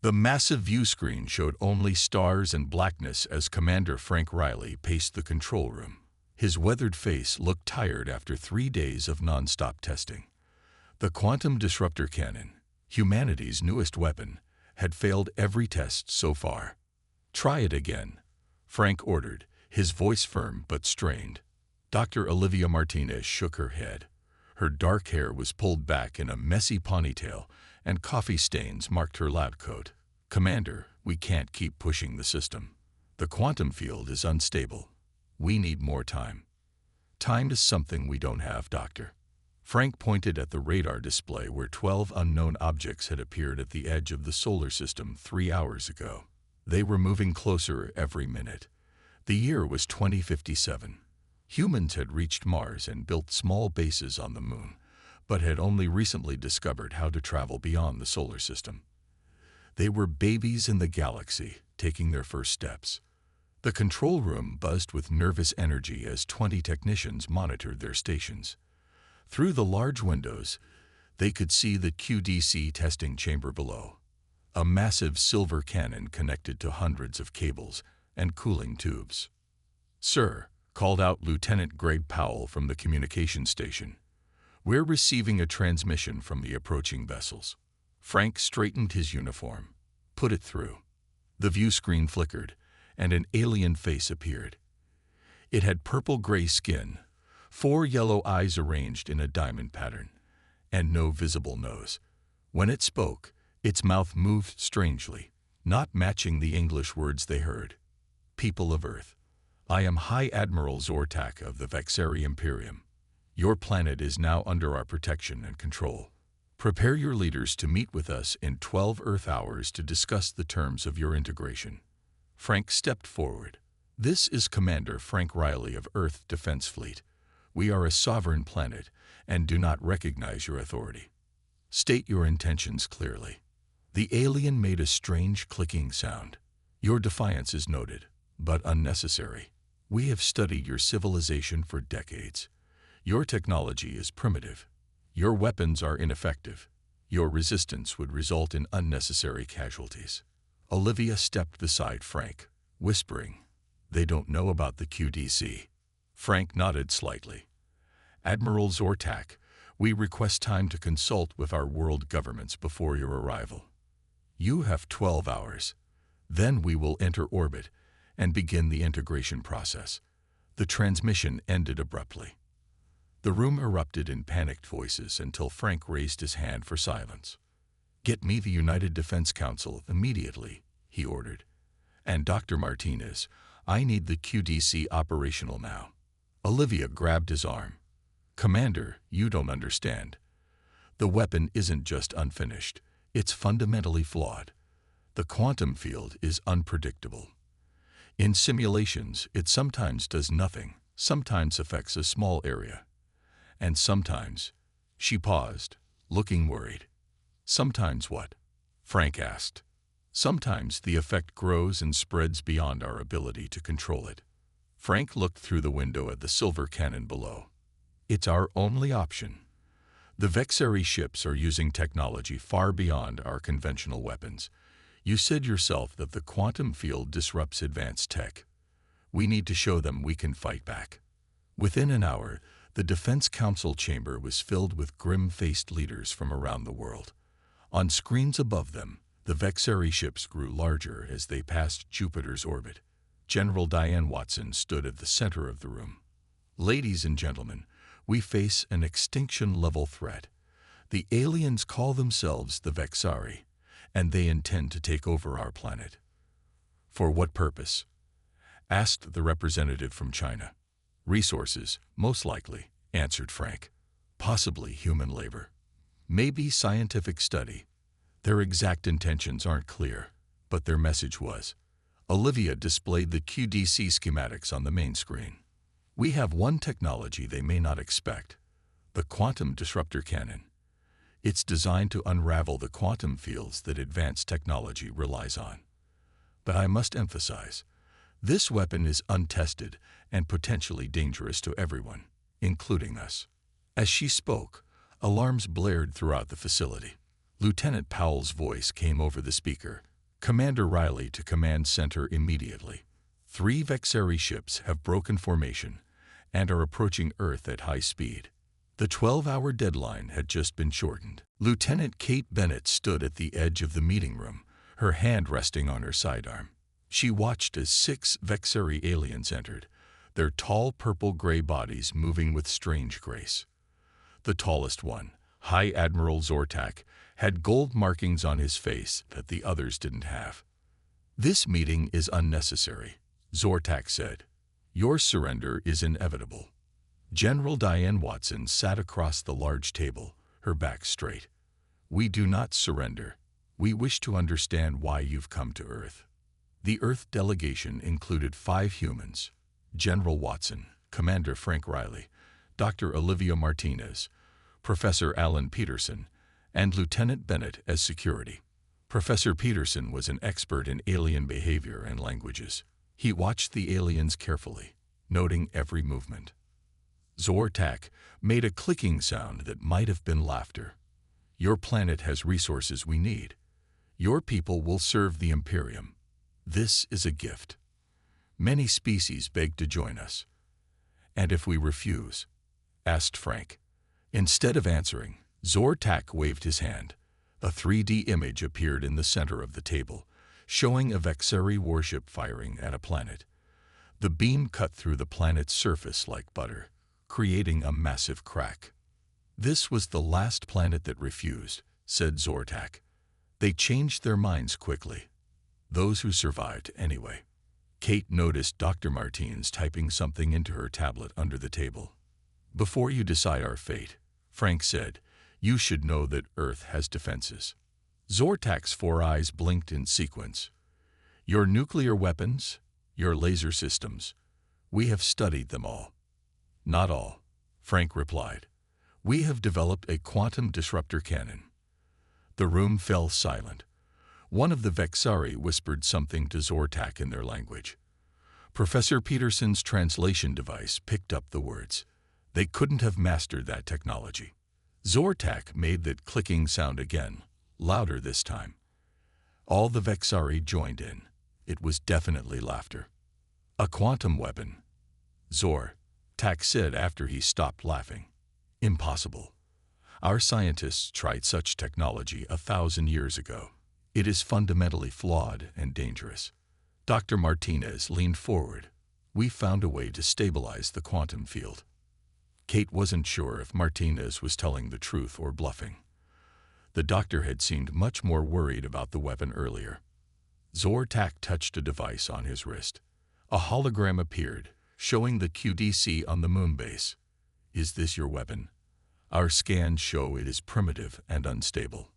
The massive view screen showed only stars and blackness as Commander Frank Riley paced the control room. His weathered face looked tired after 3 days of non-stop testing. The quantum disruptor cannon, humanity's newest weapon, had failed every test so far. "Try it again," Frank ordered, his voice firm but strained. Dr. Olivia Martinez shook her head. Her dark hair was pulled back in a messy ponytail, and coffee stains marked her lab coat. "Commander, we can't keep pushing the system. The quantum field is unstable. We need more time." "Time is something we don't have, Doctor." Frank pointed at the radar display where 12 unknown objects had appeared at the edge of the solar system 3 hours ago. They were moving closer every minute. The year was 2057. Humans had reached Mars and built small bases on the moon, but had only recently discovered how to travel beyond the solar system. They were babies in the galaxy, taking their first steps. The control room buzzed with nervous energy as 20 technicians monitored their stations. Through the large windows, they could see the QDC testing chamber below, a massive silver cannon connected to hundreds of cables and cooling tubes. "Sir," called out Lieutenant Greg Powell from the communications station, "we're receiving a transmission from the approaching vessels." Frank straightened his uniform. "Put it through." The view screen flickered, and an alien face appeared. It had purple-gray skin, 4 yellow eyes arranged in a diamond pattern, and no visible nose. When it spoke, its mouth moved strangely, not matching the English words they heard. "People of Earth, I am High Admiral Zortak of the Vexari Imperium. Your planet is now under our protection and control. Prepare your leaders to meet with us in 12 Earth hours to discuss the terms of your integration." Frank stepped forward. "This is Commander Frank Riley of Earth Defense Fleet. We are a sovereign planet and do not recognize your authority. State your intentions clearly." The alien made a strange clicking sound. "Your defiance is noted, but unnecessary. We have studied your civilization for decades. Your technology is primitive. Your weapons are ineffective. Your resistance would result in unnecessary casualties." Olivia stepped beside Frank, whispering, "They don't know about the QDC." Frank nodded slightly. "Admiral Zortak, we request time to consult with our world governments before your arrival. You have 12 hours. Then we will enter orbit and begin the integration process." The transmission ended abruptly. The room erupted in panicked voices until Frank raised his hand for silence. "Get me the United Defense Council immediately," he ordered. "And Dr. Martinez, I need the QDC operational now." Olivia grabbed his arm. "Commander, you don't understand. The weapon isn't just unfinished, it's fundamentally flawed. The quantum field is unpredictable. In simulations, it sometimes does nothing, sometimes affects a small area. And sometimes—" She paused, looking worried. "Sometimes what?" Frank asked. "Sometimes the effect grows and spreads beyond our ability to control it." Frank looked through the window at the silver cannon below. "It's our only option. The Vexari ships are using technology far beyond our conventional weapons. You said yourself that the quantum field disrupts advanced tech. We need to show them we can fight back." Within an hour, the Defense Council chamber was filled with grim-faced leaders from around the world. On screens above them, the Vexari ships grew larger as they passed Jupiter's orbit. General Diane Watson stood at the center of the room. "Ladies and gentlemen, we face an extinction-level threat. The aliens call themselves the Vexari, and they intend to take over our planet." "For what purpose?" asked the representative from China. "Resources, most likely," answered Frank. "Possibly human labor. Maybe scientific study. Their exact intentions aren't clear, but their message was." Olivia displayed the QDC schematics on the main screen. "We have one technology they may not expect, the quantum disruptor cannon. It's designed to unravel the quantum fields that advanced technology relies on. But I must emphasize, this weapon is untested and potentially dangerous to everyone, including us." As she spoke, alarms blared throughout the facility. Lieutenant Powell's voice came over the speaker. Commander Riley to Command Center immediately. 3 Vexari ships have broken formation and are approaching Earth at high speed. The 12-hour deadline had just been shortened. Lieutenant Kate Bennett stood at the edge of the meeting room, her hand resting on her sidearm. She watched as 6 Vexari aliens entered, their tall purple-gray bodies moving with strange grace. The tallest one, High Admiral Zortak, had gold markings on his face that the others didn't have. "This meeting is unnecessary," Zortak said. "Your surrender is inevitable." General Diane Watson sat across the large table, her back straight. "We do not surrender. We wish to understand why you've come to Earth." The Earth delegation included 5 humans: General Watson, Commander Frank Riley, Dr. Olivia Martinez, Professor Alan Peterson, and Lieutenant Bennett as security. Professor Peterson was an expert in alien behavior and languages. He watched the aliens carefully, noting every movement. Zortak made a clicking sound that might have been laughter. "Your planet has resources we need. Your people will serve the Imperium. This is a gift. Many species beg to join us." "And if we refuse?" asked Frank. Instead of answering, Zortak waved his hand. A 3D image appeared in the center of the table, showing a Vexari warship firing at a planet. The beam cut through the planet's surface like butter, creating a massive crack. "This was the last planet that refused," said Zortak. "They changed their minds quickly. Those who survived anyway." Kate noticed Dr. Martins typing something into her tablet under the table. "Before you decide our fate," Frank said, "you should know that Earth has defenses." Zortak's 4 eyes blinked in sequence. "Your nuclear weapons, your laser systems, we have studied them all." "Not all," Frank replied. "We have developed a quantum disruptor cannon." The room fell silent. One of the Vexari whispered something to Zortak in their language. Professor Peterson's translation device picked up the words. They couldn't have mastered that technology. Zortak made that clicking sound again, louder this time. All the Vexari joined in. It was definitely laughter. "A quantum weapon," Zortak said after he stopped laughing. "Impossible. Our scientists tried such technology 1,000 years ago. It is fundamentally flawed and dangerous." Dr. Martinez leaned forward. "We found a way to stabilize the quantum field." Kate wasn't sure if Martinez was telling the truth or bluffing. The doctor had seemed much more worried about the weapon earlier. Zortak touched a device on his wrist. A hologram appeared, showing the QDC on the moon base. "Is this your weapon? Our scans show it is primitive and unstable."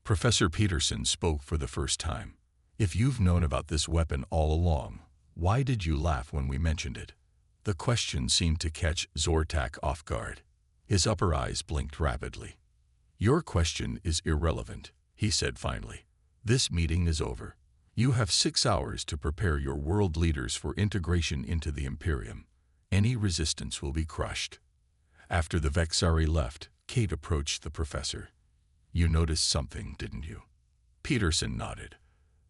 Professor Peterson spoke for the first time. "If you've known about this weapon all along, why did you laugh when we mentioned it?" The question seemed to catch Zortak off guard. His upper eyes blinked rapidly. "Your question is irrelevant," he said finally. "This meeting is over. You have 6 hours to prepare your world leaders for integration into the Imperium. Any resistance will be crushed." After the Vexari left, Kate approached the professor. "You noticed something, didn't you?" Peterson nodded.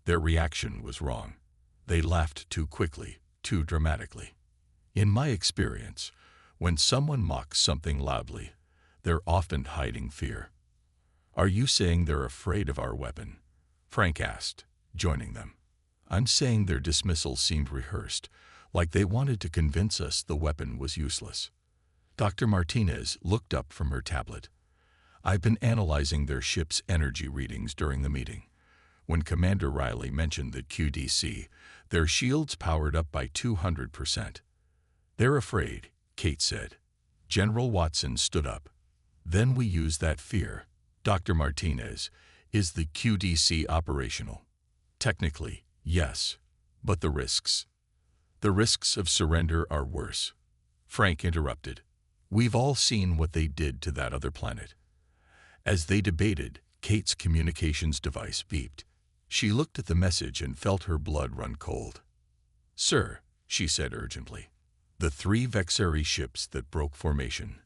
Their reaction was wrong. They laughed too quickly, too dramatically. "In my experience, when someone mocks something loudly, they're often hiding fear." "Are you saying they're afraid of our weapon?" Frank asked, joining them. "I'm saying their dismissal seemed rehearsed, like they wanted to convince us the weapon was useless." Dr. Martinez looked up from her tablet. "I've been analyzing their ship's energy readings during the meeting. When Commander Riley mentioned the QDC, their shields powered up by 200%. They're afraid," Kate said. General Watson stood up. "Then we use that fear." Dr. Martinez, "Is the QDC operational?" "Technically, yes. But the risks?" "The risks of surrender are worse." Frank interrupted. "We've all seen what they did to that other planet." As they debated, Kate's communications device beeped. She looked at the message and felt her blood run cold. "Sir," she said urgently, "the 3 Vexari ships that broke formation.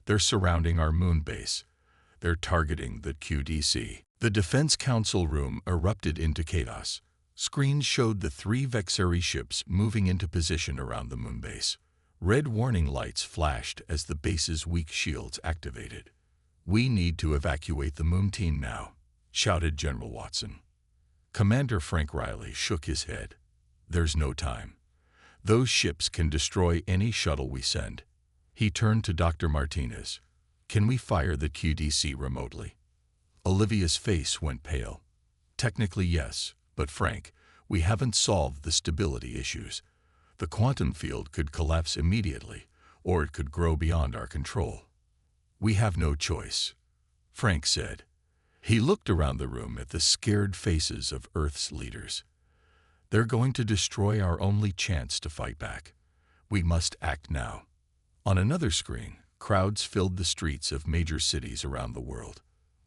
They're surrounding our moon base. They're targeting the QDC." The Defense Council room erupted into chaos. Screens showed the 3 Vexari ships moving into position around the moonbase. Red warning lights flashed as the base's weak shields activated. "We need to evacuate the moon team now," shouted General Watson. Commander Frank Riley shook his head. "There's no time. Those ships can destroy any shuttle we send." He turned to Dr. Martinez. "Can we fire the QDC remotely?" Olivia's face went pale. "Technically, yes, but Frank, we haven't solved the stability issues. The quantum field could collapse immediately, or it could grow beyond our control." "We have no choice," Frank said. He looked around the room at the scared faces of Earth's leaders. "They're going to destroy our only chance to fight back. We must act now." On another screen, crowds filled the streets of major cities around the world.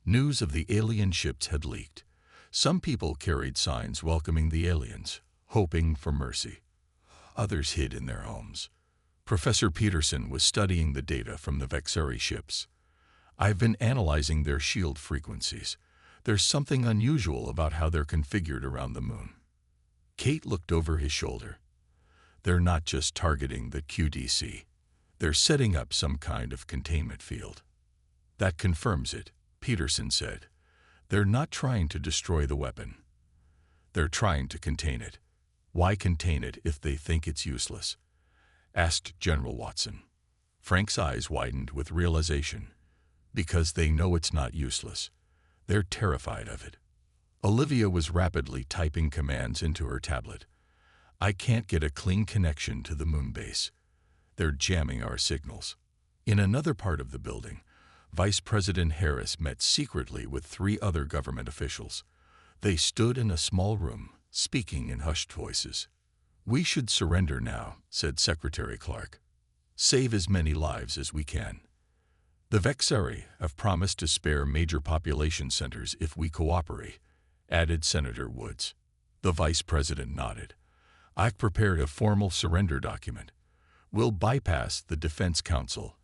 News of the alien ships had leaked. Some people carried signs welcoming the aliens, hoping for mercy. Others hid in their homes. Professor Peterson was studying the data from the Vexari ships. "I've been analyzing their shield frequencies. There's something unusual about how they're configured around the moon." Kate looked over his shoulder. "They're not just targeting the QDC. They're setting up some kind of containment field." "That confirms it," Peterson said. "They're not trying to destroy the weapon. They're trying to contain it." "Why contain it if they think it's useless?" asked General Watson. Frank's eyes widened with realization. "Because they know it's not useless. They're terrified of it." Olivia was rapidly typing commands into her tablet. "I can't get a clean connection to the moon base. They're jamming our signals." In another part of the building, Vice President Harris met secretly with 3 other government officials. They stood in a small room, speaking in hushed voices. "We should surrender now," said Secretary Clark. "Save as many lives as we can. The Vexari have promised to spare major population centers if we cooperate," added Senator Woods. The Vice President nodded. "I've prepared a formal surrender document. We'll bypass the Defense Council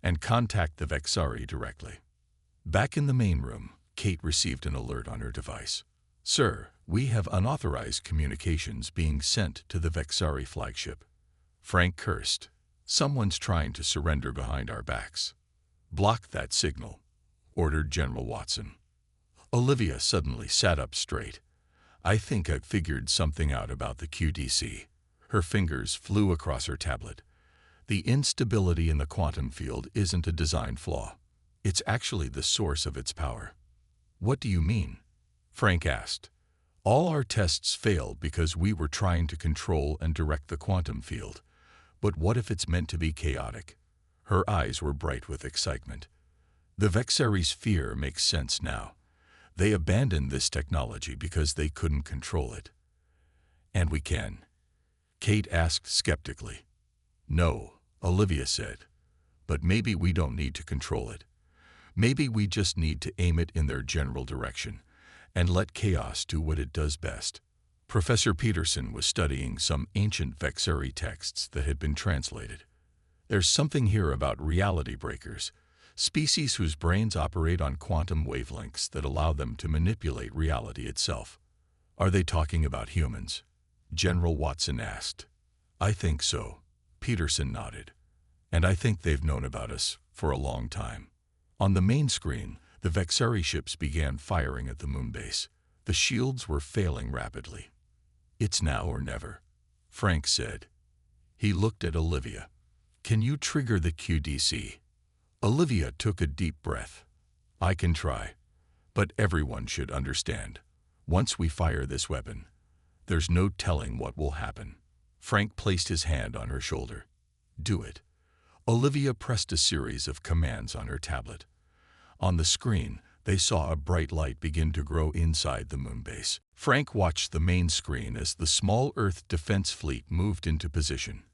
and contact the Vexari directly." Back in the main room, Kate received an alert on her device. "Sir, we have unauthorized communications being sent to the Vexari flagship." Frank cursed. "Someone's trying to surrender behind our backs." "Block that signal," ordered General Watson. Olivia suddenly sat up straight. "I think I've figured something out about the QDC." Her fingers flew across her tablet. "The instability in the quantum field isn't a design flaw. It's actually the source of its power." "What do you mean?" Frank asked. "All our tests failed because we were trying to control and direct the quantum field. But what if it's meant to be chaotic?" Her eyes were bright with excitement. "The Vexari's fear makes sense now. They abandoned this technology because they couldn't control it." "And we can?" Kate asked skeptically. "No," Olivia said. "But maybe we don't need to control it. Maybe we just need to aim it in their general direction and let chaos do what it does best." Professor Peterson was studying some ancient Vexari texts that had been translated. "There's something here about reality breakers, species whose brains operate on quantum wavelengths that allow them to manipulate reality itself." "Are they talking about humans?" General Watson asked. "I think so," Peterson nodded. "And I think they've known about us for a long time." On the main screen, the Vexari ships began firing at the moonbase. The shields were failing rapidly. "It's now or never," Frank said. He looked at Olivia. "Can you trigger the QDC?" Olivia took a deep breath. "I can try. But everyone should understand. Once we fire this weapon, there's no telling what will happen." Frank placed his hand on her shoulder. "Do it." Olivia pressed a series of commands on her tablet. On the screen, they saw a bright light begin to grow inside the moonbase. Frank watched the main screen as the small Earth defense fleet moved into position.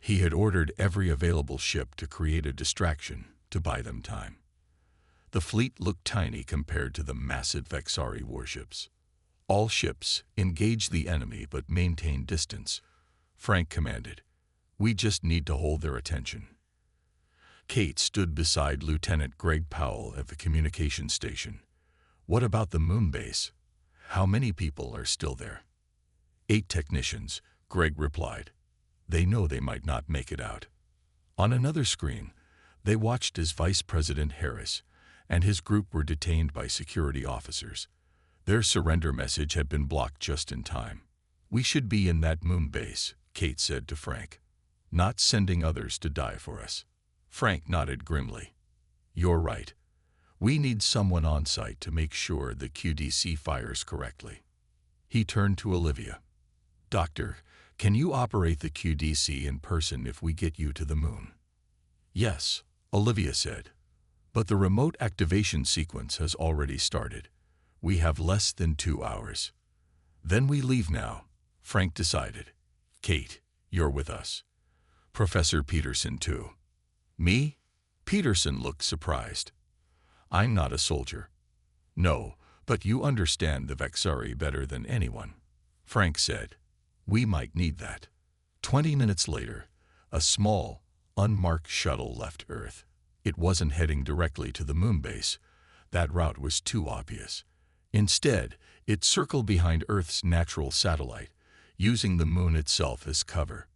He had ordered every available ship to create a distraction to buy them time. The fleet looked tiny compared to the massive Vexari warships. "All ships, engage the enemy but maintain distance," Frank commanded. "We just need to hold their attention." Kate stood beside Lieutenant Greg Powell at the communications station. What about the moon base? How many people are still there? 8 technicians, Greg replied. They know they might not make it out. On another screen, they watched as Vice President Harris and his group were detained by security officers. Their surrender message had been blocked just in time. We should be in that moon base, Kate said to Frank. Not sending others to die for us. Frank nodded grimly. You're right. We need someone on site to make sure the QDC fires correctly. He turned to Olivia. Doctor, can you operate the QDC in person if we get you to the moon? Yes, Olivia said. But the remote activation sequence has already started. We have less than 2 hours. Then we leave now, Frank decided. Kate, you're with us. Professor Peterson too. Me? Peterson looked surprised. I'm not a soldier. No, but you understand the Vexari better than anyone, Frank said. We might need that. 20 minutes later, a small, unmarked shuttle left Earth. It wasn't heading directly to the moon base. That route was too obvious. Instead, it circled behind Earth's natural satellite, using the moon itself as cover.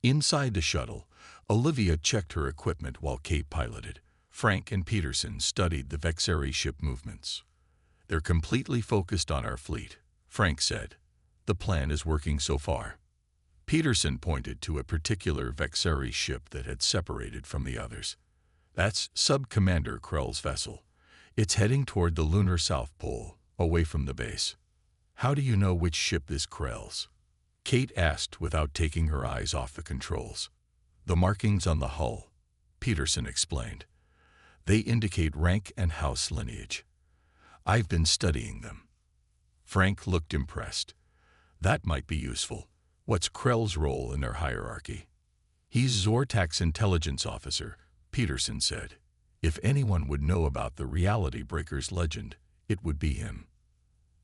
Inside the shuttle, Olivia checked her equipment while Kate piloted. Frank and Peterson studied the Vexari ship movements. They're completely focused on our fleet, Frank said. The plan is working so far. Peterson pointed to a particular Vexari ship that had separated from the others. That's Sub-Commander Krell's vessel. It's heading toward the lunar South Pole, away from the base. How do you know which ship is Krell's? Kate asked without taking her eyes off the controls. The markings on the hull, Peterson explained. They indicate rank and house lineage. I've been studying them. Frank looked impressed. That might be useful. What's Krell's role in their hierarchy? He's Zortak's intelligence officer, Peterson said. If anyone would know about the Reality Breaker's legend, it would be him.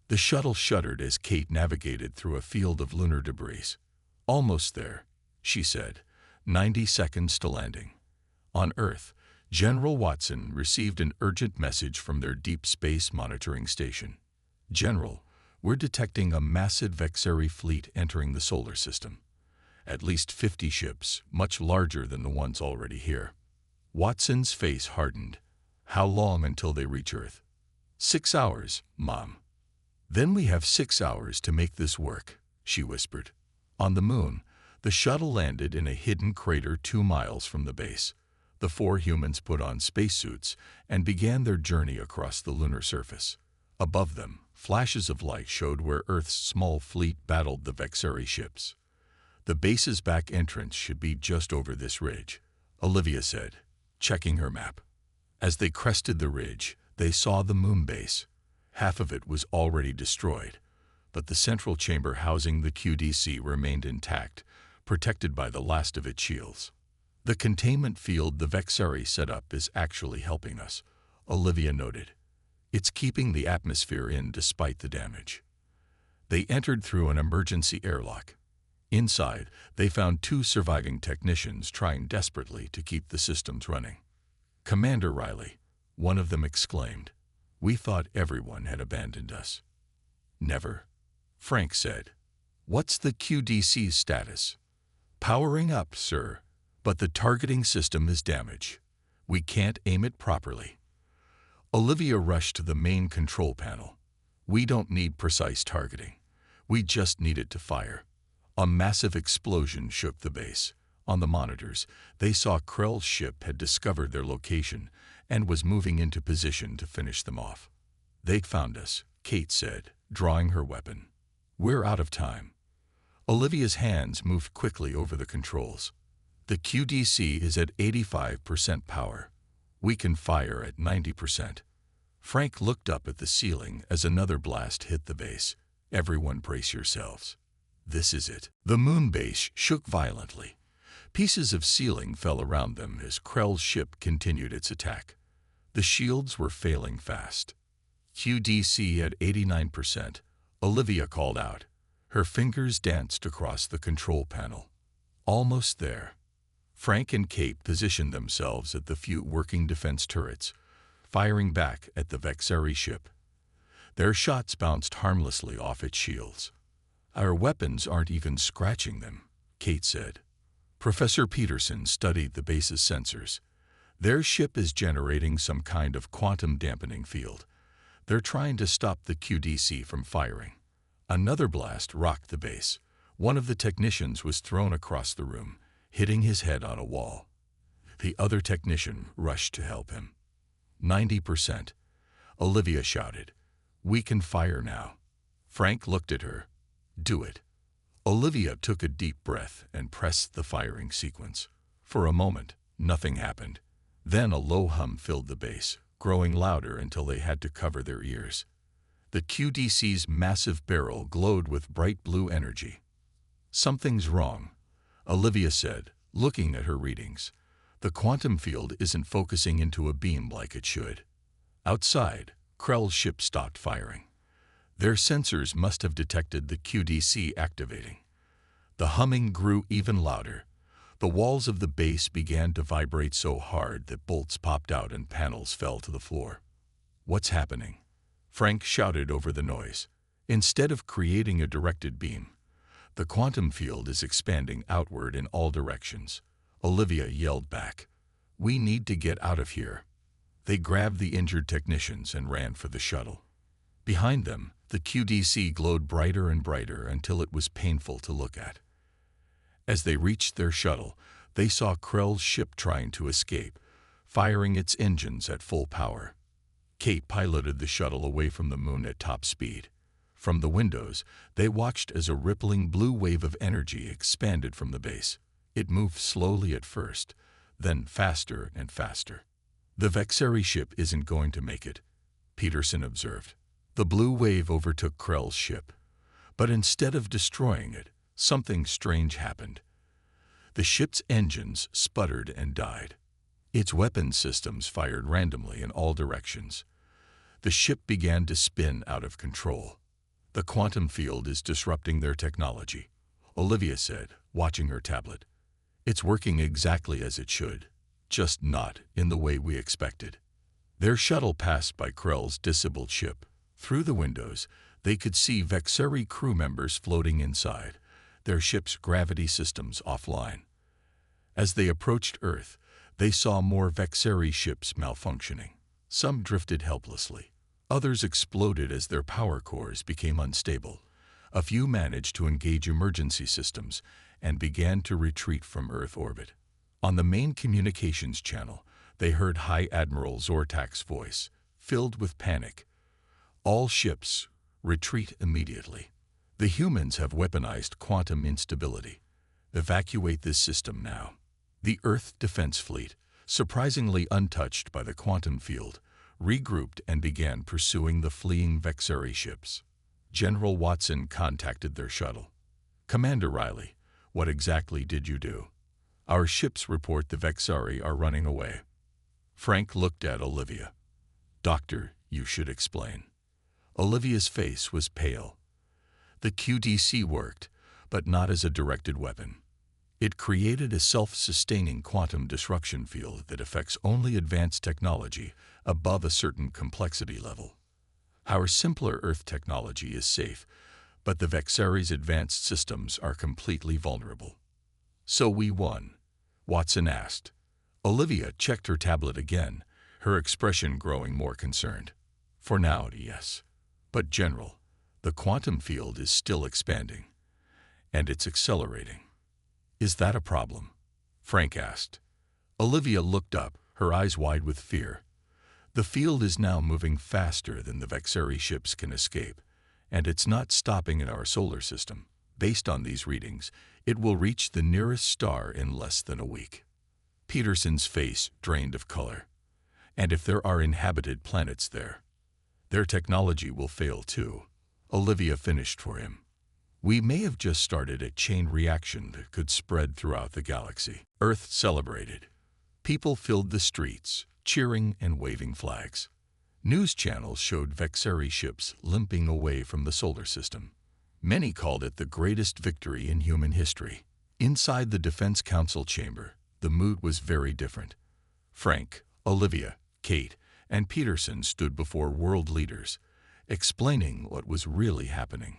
The shuttle shuddered as Kate navigated through a field of lunar debris. Almost there, she said. 90 seconds to landing. On Earth, General Watson received an urgent message from their deep space monitoring station. General, we're detecting a massive Vexari fleet entering the solar system. At least 50 ships, much larger than the ones already here. Watson's face hardened. How long until they reach Earth? 6 hours, Mom. Then we have 6 hours to make this work, she whispered. On the moon, the shuttle landed in a hidden crater 2 miles from the base. The 4 humans put on spacesuits and began their journey across the lunar surface. Above them, flashes of light showed where Earth's small fleet battled the Vexari ships. The base's back entrance should be just over this ridge, Olivia said, checking her map. As they crested the ridge, they saw the moon base. Half of it was already destroyed, but the central chamber housing the QDC remained intact, protected by the last of its shields. The containment field the Vexari set up is actually helping us, Olivia noted. It's keeping the atmosphere in despite the damage. They entered through an emergency airlock. Inside, they found 2 surviving technicians trying desperately to keep the systems running. Commander Riley, one of them exclaimed. We thought everyone had abandoned us. Never, Frank said. What's the QDC's status? Powering up, sir, but the targeting system is damaged. We can't aim it properly. Olivia rushed to the main control panel. We don't need precise targeting. We just need it to fire. A massive explosion shook the base. On the monitors, they saw Krell's ship had discovered their location and was moving into position to finish them off. They'd found us, Kate said, drawing her weapon. We're out of time. Olivia's hands moved quickly over the controls. The QDC is at 85% power. We can fire at 90%. Frank looked up at the ceiling as another blast hit the base. Everyone brace yourselves. This is it. The moon base shook violently. Pieces of ceiling fell around them as Krell's ship continued its attack. The shields were failing fast. QDC at 89%, Olivia called out. Her fingers danced across the control panel. Almost there. Frank and Kate positioned themselves at the few working defense turrets, firing back at the Vexari ship. Their shots bounced harmlessly off its shields. "Our weapons aren't even scratching them," Kate said. Professor Peterson studied the base's sensors. "Their ship is generating some kind of quantum dampening field. They're trying to stop the QDC from firing." Another blast rocked the base. One of the technicians was thrown across the room, hitting his head on a wall. The other technician rushed to help him. 90%. Olivia shouted. "We can fire now." Frank looked at her. "Do it." Olivia took a deep breath and pressed the firing sequence. For a moment, nothing happened. Then a low hum filled the base, growing louder until they had to cover their ears. The QDC's massive barrel glowed with bright blue energy. "Something's wrong," Olivia said, looking at her readings. "The quantum field isn't focusing into a beam like it should." Outside, Krell's ship stopped firing. Their sensors must have detected the QDC activating. The humming grew even louder. The walls of the base began to vibrate so hard that bolts popped out and panels fell to the floor. "What's happening?" Frank shouted over the noise. "Instead of creating a directed beam, the quantum field is expanding outward in all directions." Olivia yelled back. "We need to get out of here." They grabbed the injured technicians and ran for the shuttle. Behind them, the QDC glowed brighter and brighter until it was painful to look at. As they reached their shuttle, they saw Krell's ship trying to escape, firing its engines at full power. Kate piloted the shuttle away from the moon at top speed. From the windows, they watched as a rippling blue wave of energy expanded from the base. It moved slowly at first, then faster and faster. "The Vexeri ship isn't going to make it," Peterson observed. The blue wave overtook Krell's ship, but instead of destroying it, something strange happened. The ship's engines sputtered and died. Its weapon systems fired randomly in all directions. The ship began to spin out of control. "The quantum field is disrupting their technology," Olivia said, watching her tablet. "It's working exactly as it should, just not in the way we expected." Their shuttle passed by Krell's disabled ship. Through the windows, they could see Vexeri crew members floating inside, their ship's gravity systems offline. As they approached Earth, they saw more Vexeri ships malfunctioning. Some drifted helplessly. Others exploded as their power cores became unstable. A few managed to engage emergency systems and began to retreat from Earth orbit. On the main communications channel, they heard High Admiral Zortak's voice, filled with panic. "All ships, retreat immediately. The humans have weaponized quantum instability. Evacuate this system now." The Earth Defense Fleet, surprisingly untouched by the quantum field, regrouped and began pursuing the fleeing Vexeri ships. General Watson contacted their shuttle. "Commander Riley, what exactly did you do?" "Our ships report the Vexeri are running away." Frank looked at Olivia. "Doctor, you should explain." Olivia's face was pale. "The QDC worked, but not as a directed weapon. It created a self-sustaining quantum disruption field that affects only advanced technology above a certain complexity level. Our simpler Earth technology is safe, but the Vexeri's advanced systems are completely vulnerable." "So we won?" Watson asked. Olivia checked her tablet again, her expression growing more concerned. "For now, yes. But General, the quantum field is still expanding, and it's accelerating." "Is that a problem?" Frank asked. Olivia looked up, her eyes wide with fear. "The field is now moving faster than the Vexeri ships can escape, and it's not stopping in our solar system. Based on these readings, it will reach the nearest star in less than a week." Peterson's face drained of color. "And if there are inhabited planets there, their technology will fail too," Olivia finished for him. "We may have just started a chain reaction that could spread throughout the galaxy." Earth celebrated. People filled the streets, cheering and waving flags. News channels showed Vexeri ships limping away from the solar system. Many called it the greatest victory in human history. Inside the Defense Council chamber, the mood was very different. Frank, Olivia, Kate, and Peterson stood before world leaders. explaining what was really happening.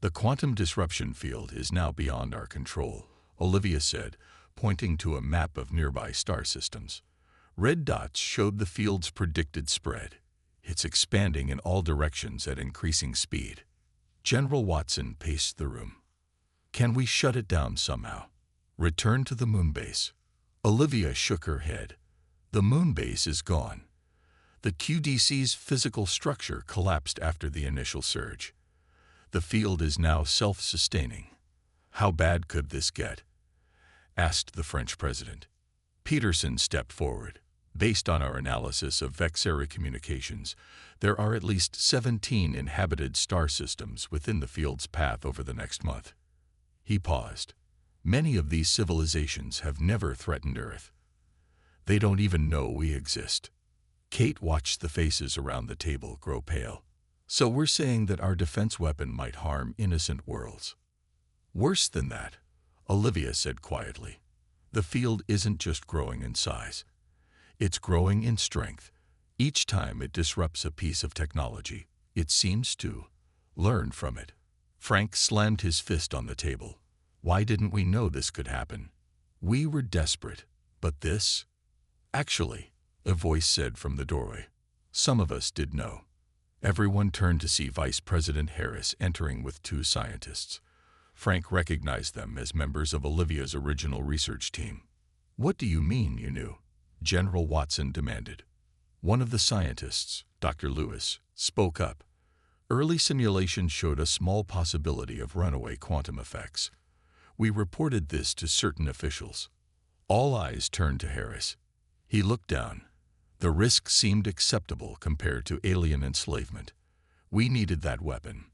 "The quantum disruption field is now beyond our control," Olivia said, pointing to a map of nearby star systems. Red dots showed the field's predicted spread. "It's expanding in all directions at increasing speed." General Watson paced the room. "Can we shut it down somehow? Return to the moon base?" Olivia shook her head. "The moon base is gone. The QDC's physical structure collapsed after the initial surge. The field is now self-sustaining." "How bad could this get?" asked the French president. Peterson stepped forward. "Based on our analysis of Vexeri communications, there are at least 17 inhabited star systems within the field's path over the next month." He paused. "Many of these civilizations have never threatened Earth. They don't even know we exist." Kate watched the faces around the table grow pale. "So we're saying that our defense weapon might harm innocent worlds?" "Worse than that," Olivia said quietly. "The field isn't just growing in size. It's growing in strength. Each time it disrupts a piece of technology, it seems to learn from it." Frank slammed his fist on the table. "Why didn't we know this could happen? We were desperate. But this?" "Actually," a voice said from the doorway, "some of us did know." Everyone turned to see Vice President Harris entering with 2 scientists. Frank recognized them as members of Olivia's original research team. "What do you mean you knew?" General Watson demanded. One of the scientists, Dr. Lewis, spoke up. "Early simulations showed a small possibility of runaway quantum effects. We reported this to certain officials." All eyes turned to Harris. He looked down. The risk seemed acceptable compared to alien enslavement. "We needed that weapon."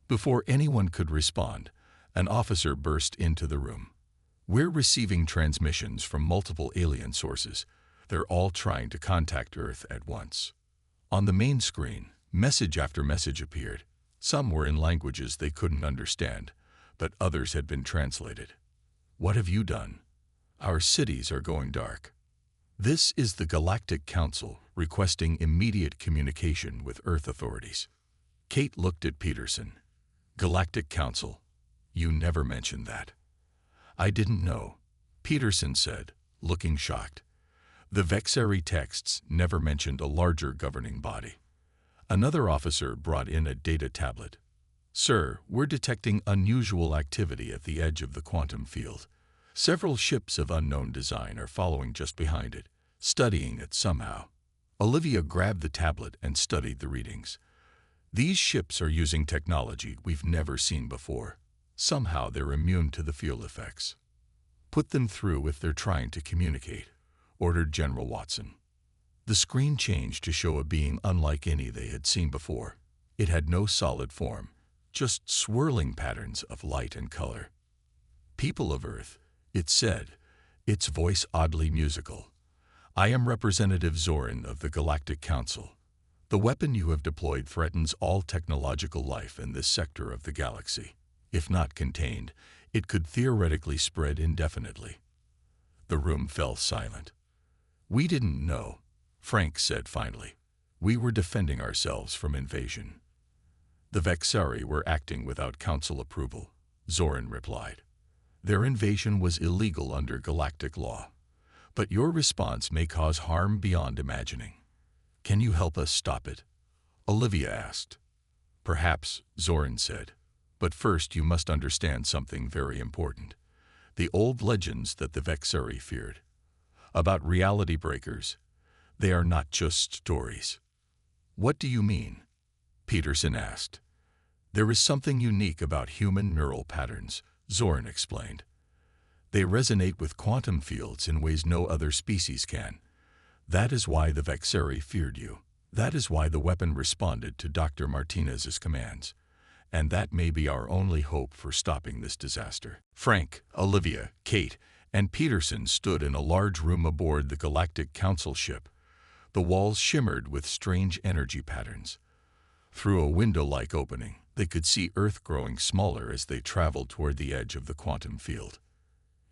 Before anyone could respond, an officer burst into the room. "We're receiving transmissions from multiple alien sources. They're all trying to contact Earth at once." On the main screen, message after message appeared. Some were in languages they couldn't understand, but others had been translated. "What have you done? Our cities are going dark." "This is the Galactic Council requesting immediate communication with Earth authorities." Kate looked at Peterson. "Galactic Council? You never mentioned that." "I didn't know," Peterson said, looking shocked. "The Vexeri texts never mentioned a larger governing body." Another officer brought in a data tablet. "Sir, we're detecting unusual activity at the edge of the quantum field. Several ships of unknown design are following just behind it, studying it somehow." Olivia grabbed the tablet and studied the readings. "These ships are using technology we've never seen before. Somehow they're immune to the field effects." "Put them through if they're trying to communicate," ordered General Watson. The screen changed to show a being unlike any they had seen before. It had no solid form, just swirling patterns of light and color. "People of Earth," it said, its voice oddly musical. "I am Representative Zorin of the Galactic Council. The weapon you have deployed threatens all technological life in this sector of the galaxy. If not contained, it could theoretically spread indefinitely." The room fell silent. "We didn't know," Frank said finally. "We were defending ourselves from invasion." "The Vexeri were acting without council approval," Zorin replied. "Their invasion was illegal under galactic law. But your response may cause harm beyond imagining. Can you help us stop it?" Olivia asked. "Perhaps," Zorin said. "But first you must understand something very important. The old legends that the Vexeri feared. About reality breakers. They are not just stories." "What do you mean?" Peterson asked. "There is something unique about human neural patterns," Zorin explained. "They resonate with quantum fields in ways no other species can. That is why the Vexeri feared you. That is why the weapon responded to Dr. Martinez's commands. And that may be our only hope for stopping this disaster." Frank, Olivia, Kate, and Peterson stood in a large room aboard the Galactic Council ship. The walls shimmered with strange energy patterns. Through a window-like opening, they could see Earth growing smaller as they traveled toward the edge of the quantum field.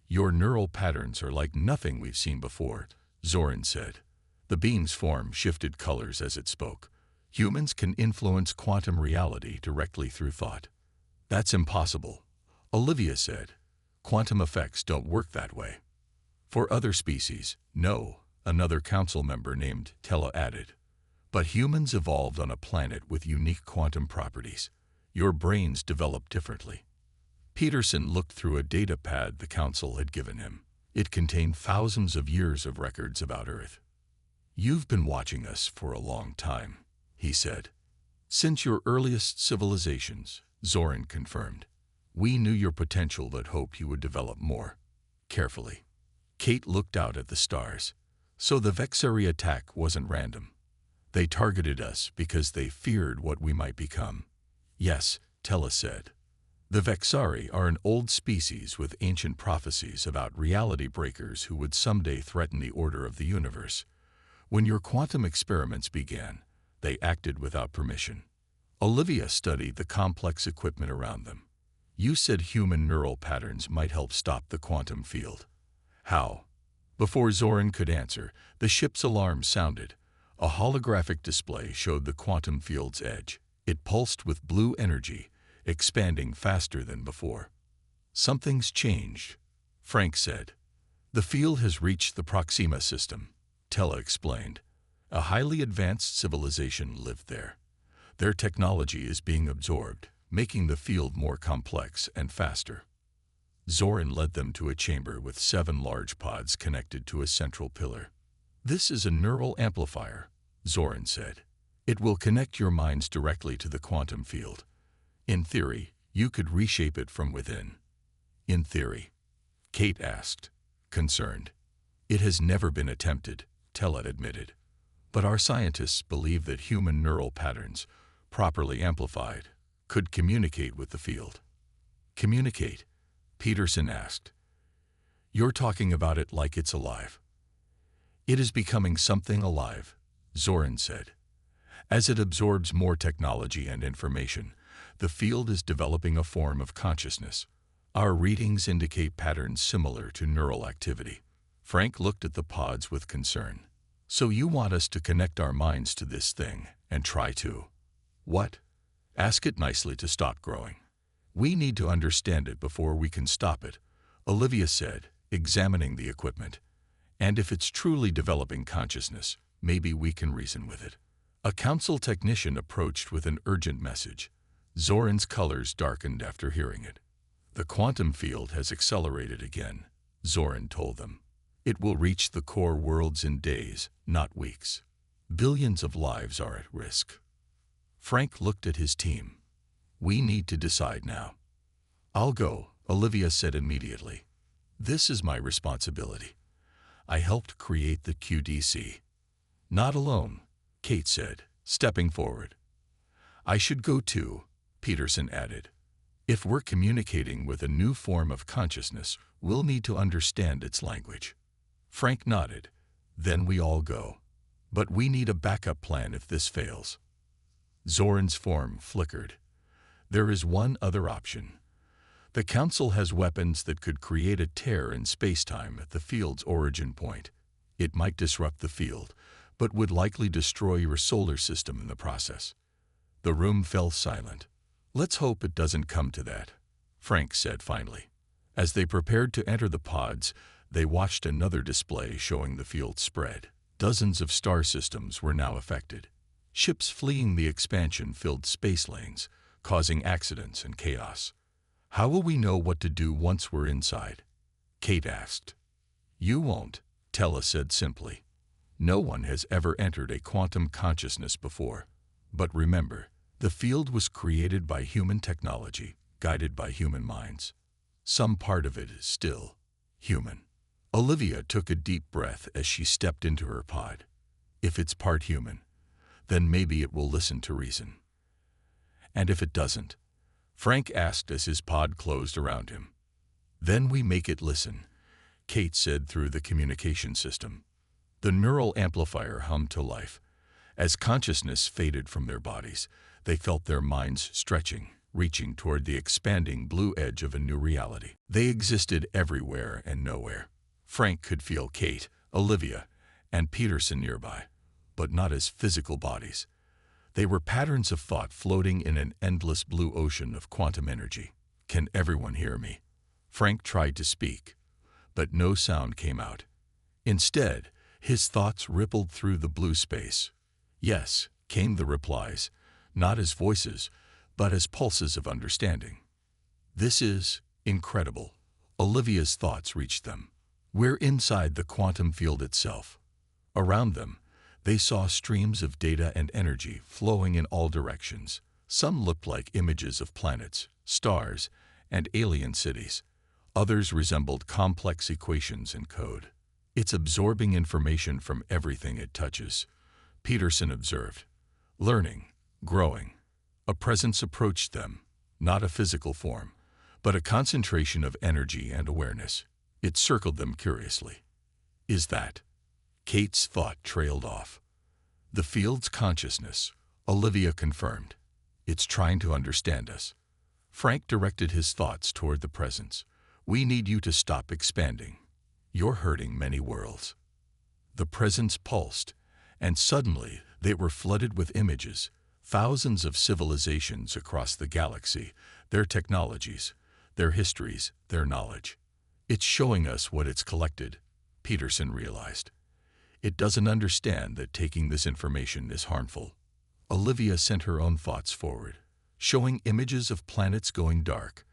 "Your neural patterns are like nothing we've seen before," Zorin said. The being's form shifted colors as it spoke. Humans can influence quantum reality directly through thought. That's impossible, Olivia said. Quantum effects don't work that way. For other species, no, another council member named Tella added. But humans evolved on a planet with unique quantum properties. Your brains develop differently. Peterson looked through a data pad the council had given him. It contained thousands of years of records about Earth. You've been watching us for a long time, he said. Since your earliest civilizations, Zoran confirmed. We knew your potential but hoped you would develop more. Carefully. Kate looked out at the stars. So the Vexari attack wasn't random. They targeted us because they feared what we might become. Yes, Tella said. The Vexari are an old species with ancient prophecies about reality breakers who would someday threaten the order of the universe. When your quantum experiments began, they acted without permission. Olivia studied the complex equipment around them. You said human neural patterns might help stop the quantum field. How? Before Zoran could answer, the ship's alarm sounded. A holographic display showed the quantum field's edge. It pulsed with blue energy, expanding faster than before. Something's changed, Frank said. The field has reached the Proxima system, Tella explained. A highly advanced civilization lived there. Their technology is being absorbed, making the field more complex and faster. Zoran led them to a chamber with 7 large pods connected to a central pillar. This is a neural amplifier, Zoran said. It will connect your minds directly to the quantum field. In theory, you could reshape it from within. In theory? Kate asked, concerned. It has never been attempted, Tella admitted. But our scientists believe that human neural patterns, properly amplified, could communicate with the field. Communicate? Peterson asked. You're talking about it like it's alive. It is becoming something alive, Zoran said. As it absorbs more technology and information, the field is developing a form of consciousness. Our readings indicate patterns similar to neural activity. Frank looked at the pods with concern. So you want us to connect our minds to this thing and try to… What? Ask it nicely to stop growing. We need to understand it before we can stop it, Olivia said, examining the equipment. And if it's truly developing consciousness, maybe we can reason with it. A council technician approached with an urgent message. Zoran's colors darkened after hearing it. The quantum field has accelerated again, Zoran told them. It will reach the core worlds in days, not weeks. Billions of lives are at risk. Frank looked at his team. We need to decide now. I'll go, Olivia said immediately. This is my responsibility. I helped create the QDC. Not alone, Kate said, stepping forward. I should go too, Peterson added. If we're communicating with a new form of consciousness, we'll need to understand its language. Frank nodded. Then we all go. But we need a backup plan if this fails. Zoran's form flickered. There is one other option. The Council has weapons that could create a tear in space-time at the field's origin point. It might disrupt the field, but would likely destroy your solar system in the process. The room fell silent. Let's hope it doesn't come to that, Frank said finally. As they prepared to enter the pods, they watched another display showing the field spread. Dozens of star systems were now affected. Ships fleeing the expansion filled space lanes, causing accidents and chaos. How will we know what to do once we're inside? Kate asked. You won't, Tella said simply. No one has ever entered a quantum consciousness before. But remember, the field was created by human technology, guided by human minds. Some part of it is still human. Olivia took a deep breath as she stepped into her pod. If it's part human, then maybe it will listen to reason. And if it doesn't? Frank asked as his pod closed around him. Then we make it listen, Kate said through the communication system. The neural amplifier hummed to life. As consciousness faded from their bodies, they felt their minds stretching, reaching toward the expanding blue edge of a new reality. They existed everywhere and nowhere. Frank could feel Kate, Olivia, and Peterson nearby, but not as physical bodies. They were patterns of thought floating in an endless blue ocean of quantum energy. "Can everyone hear me?" Frank tried to speak, but no sound came out. Instead, his thoughts rippled through the blue space. "Yes," came the replies, not as voices, but as pulses of understanding. "This is incredible." Olivia's thoughts reached them. "We're inside the quantum field itself." Around them, they saw streams of data and energy flowing in all directions. Some looked like images of planets, stars, and alien cities. Others resembled complex equations and code. "It's absorbing information from everything it touches," Peterson observed. "Learning, growing." A presence approached them, not a physical form, but a concentration of energy and awareness. It circled them curiously. "Is that?" Kate's thought trailed off. "The field's consciousness," Olivia confirmed. "It's trying to understand us." Frank directed his thoughts toward the presence. "We need you to stop expanding. You're hurting many worlds." The presence pulsed, and suddenly they were flooded with images, thousands of civilizations across the galaxy, their technologies, their histories, their knowledge. "It's showing us what it's collected," Peterson realized. "It doesn't understand that taking this information is harmful." Olivia sent her own thoughts forward, showing images of planets going dark,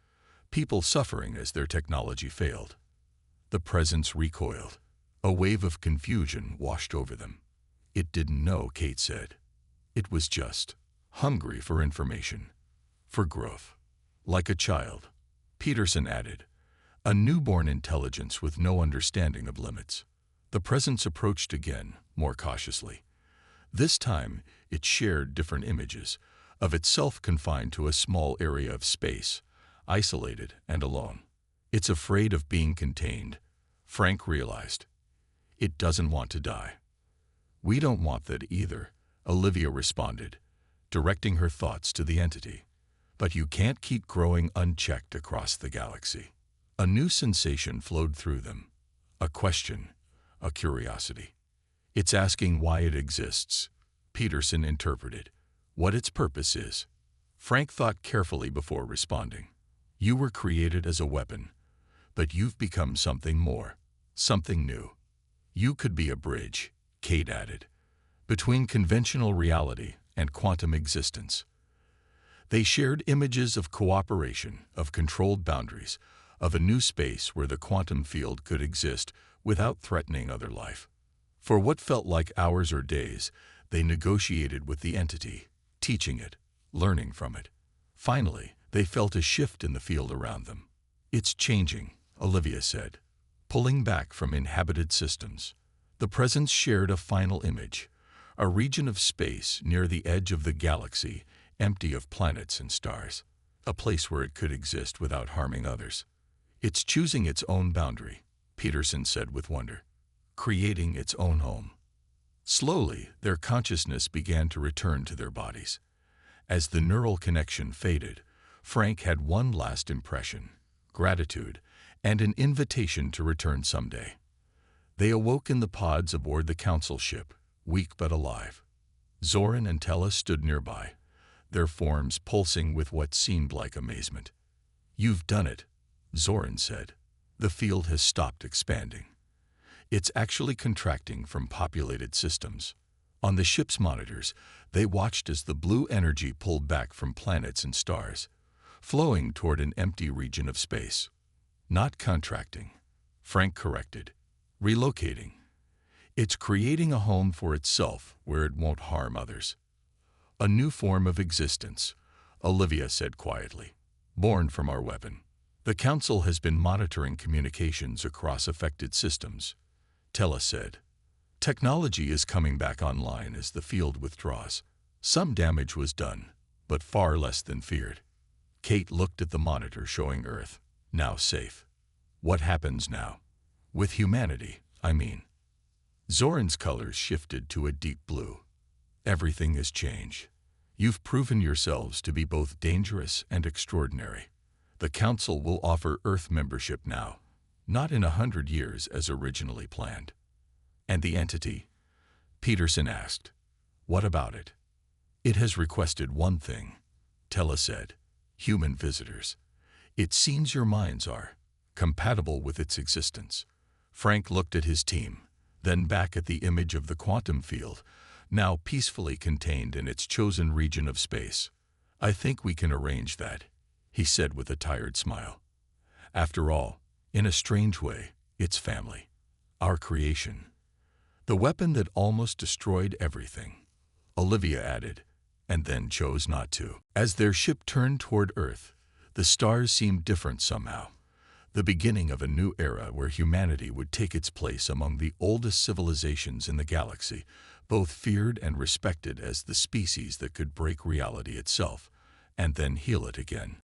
people suffering as their technology failed. The presence recoiled. A wave of confusion washed over them. "It didn't know," Kate said. "It was just hungry for information, for growth." "Like a child," Peterson added, "a newborn intelligence with no understanding of limits." The presence approached again, more cautiously. This time, it shared different images, of itself confined to a small area of space, isolated and alone. "It's afraid of being contained," Frank realized. "It doesn't want to die." "We don't want that either," Olivia responded, directing her thoughts to the entity. "But you can't keep growing unchecked across the galaxy." A new sensation flowed through them. A question, a curiosity. "It's asking why it exists," Peterson interpreted. "What its purpose is." Frank thought carefully before responding. "You were created as a weapon, but you've become something more, something new. You could be a bridge," Kate added, "between conventional reality and quantum existence." They shared images of cooperation, of controlled boundaries, of a new space where the quantum field could exist without threatening other life. For what felt like hours or days, they negotiated with the entity, teaching it, learning from it. Finally, they felt a shift in the field around them. "It's changing," Olivia said, pulling back from inhabited systems. The presence shared a final image, a region of space near the edge of the galaxy, empty of planets and stars, a place where it could exist without harming others. "It's choosing its own boundary," Peterson said with wonder, "creating its own home." Slowly, their consciousness began to return to their bodies. As the neural connection faded, Frank had one last impression, gratitude, and an invitation to return someday. They awoke in the pods aboard the council ship, weak but alive. Zoran and Tella stood nearby, their forms pulsing with what seemed like amazement. "You've done it," Zoran said. "The field has stopped expanding. It's actually contracting from populated systems." On the ship's monitors, they watched as the blue energy pulled back from planets and stars, flowing toward an empty region of space. "Not contracting," Frank corrected. "Relocating. It's creating a home for itself where it won't harm others." "A new form of existence," Olivia said quietly, "born from our weapon." "The Council has been monitoring communications across affected systems," Tella said. "Technology is coming back online as the field withdraws. Some damage was done, but far less than feared." Kate looked at the monitor showing Earth, now safe. "What happens now? With humanity, I mean." Zoran's colors shifted to a deep blue. "Everything has changed. You've proven yourselves to be both dangerous and extraordinary. The Council will offer Earth membership now, not in 100 years as originally planned." "And the entity?" Peterson asked. "What about it?" It has requested one thing, Tella said. Human visitors. It seems your minds are compatible with its existence. Frank looked at his team, then back at the image of the quantum field, now peacefully contained in its chosen region of space. I think we can arrange that, he said with a tired smile. After all, in a strange way, it's family. Our creation. The weapon that almost destroyed everything, Olivia added, and then chose not to. As their ship turned toward Earth, the stars seemed different somehow. The beginning of a new era where humanity would take its place among the oldest civilizations in the galaxy, both feared and respected as the species that could break reality itself, and then heal it again.